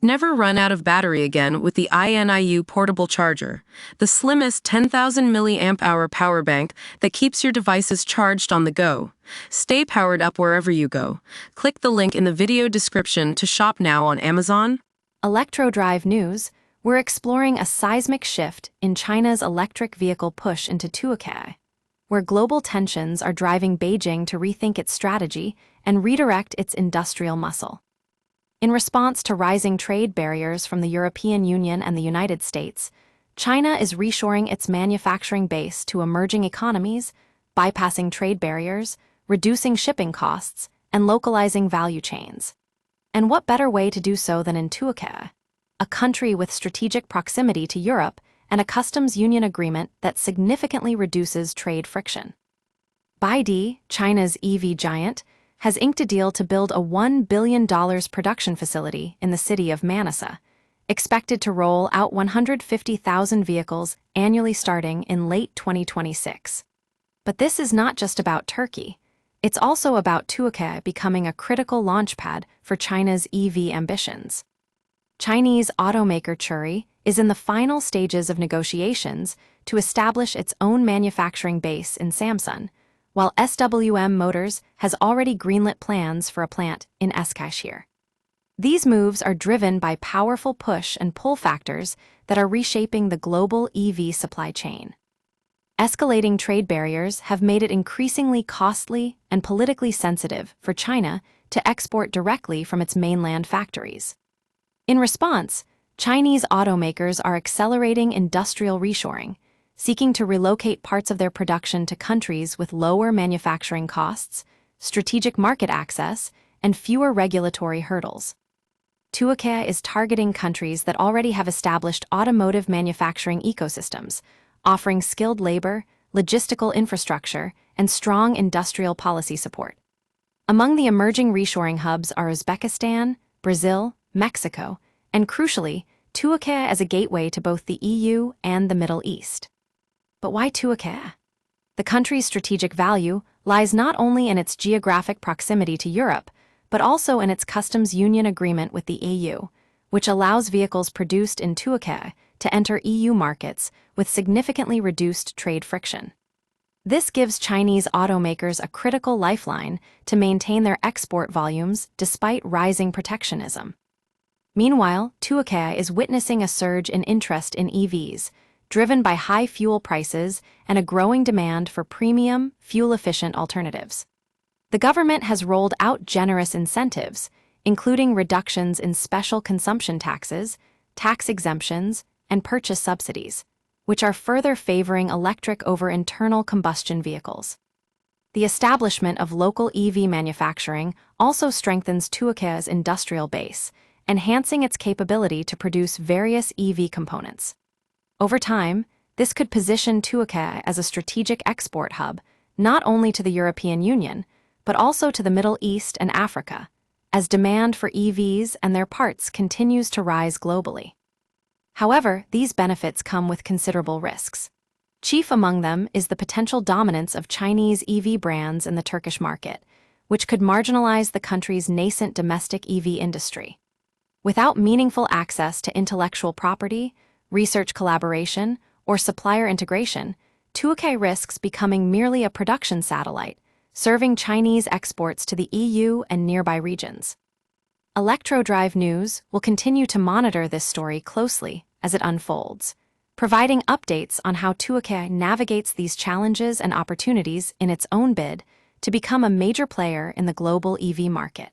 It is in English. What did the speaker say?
Never run out of battery again with the INIU portable charger, the slimmest 10,000 milliamp hour power bank that keeps your devices charged on the go. Stay powered up wherever you go. Click the link in the video description to shop now on Amazon. Electro-Drive News, we're exploring a seismic shift in China's electric vehicle push into Türkiye, where global tensions are driving Beijing to rethink its strategy and redirect its industrial muscle. In response to rising trade barriers from the European Union and the United States, China is reshoring its manufacturing base to emerging economies, bypassing trade barriers, reducing shipping costs, and localizing value chains. And what better way to do so than in Türkiye, a country with strategic proximity to Europe and a customs union agreement that significantly reduces trade friction. Beijing, China's EV giant, has inked a deal to build a $1 billion production facility in the city of Manisa, expected to roll out 150,000 vehicles annually starting in late 2026. But this is not just about Turkey. It's also about Türkiye becoming a critical launchpad for China's EV ambitions. Chinese automaker Chery is in the final stages of negotiations to establish its own manufacturing base in Samsun, while SWM Motors has already greenlit plans for a plant in Eskişehir. These moves are driven by powerful push and pull factors that are reshaping the global EV supply chain. Escalating trade barriers have made it increasingly costly and politically sensitive for China to export directly from its mainland factories. In response, Chinese automakers are accelerating industrial reshoring, seeking to relocate parts of their production to countries with lower manufacturing costs, strategic market access, and fewer regulatory hurdles. Türkiye is targeting countries that already have established automotive manufacturing ecosystems, offering skilled labor, logistical infrastructure, and strong industrial policy support. Among the emerging reshoring hubs are Uzbekistan, Brazil, Mexico, and crucially, Türkiye as a gateway to both the EU and the Middle East. But why Türkiye? The country's strategic value lies not only in its geographic proximity to Europe, but also in its customs union agreement with the EU, which allows vehicles produced in Türkiye to enter EU markets with significantly reduced trade friction. This gives Chinese automakers a critical lifeline to maintain their export volumes despite rising protectionism. Meanwhile, Türkiye is witnessing a surge in interest in EVs, driven by high fuel prices and a growing demand for premium, fuel-efficient alternatives. The government has rolled out generous incentives, including reductions in special consumption taxes, tax exemptions, and purchase subsidies, which are further favoring electric over internal combustion vehicles. The establishment of local EV manufacturing also strengthens Türkiye's industrial base, enhancing its capability to produce various EV components. Over time, this could position Türkiye as a strategic export hub, not only to the European Union, but also to the Middle East and Africa, as demand for EVs and their parts continues to rise globally. However, these benefits come with considerable risks. Chief among them is the potential dominance of Chinese EV brands in the Turkish market, which could marginalize the country's nascent domestic EV industry. Without meaningful access to intellectual property, research collaboration, or supplier integration, Türkiye risks becoming merely a production satellite, serving Chinese exports to the EU and nearby regions. Electro-Drive News will continue to monitor this story closely as it unfolds, providing updates on how Türkiye navigates these challenges and opportunities in its own bid to become a major player in the global EV market.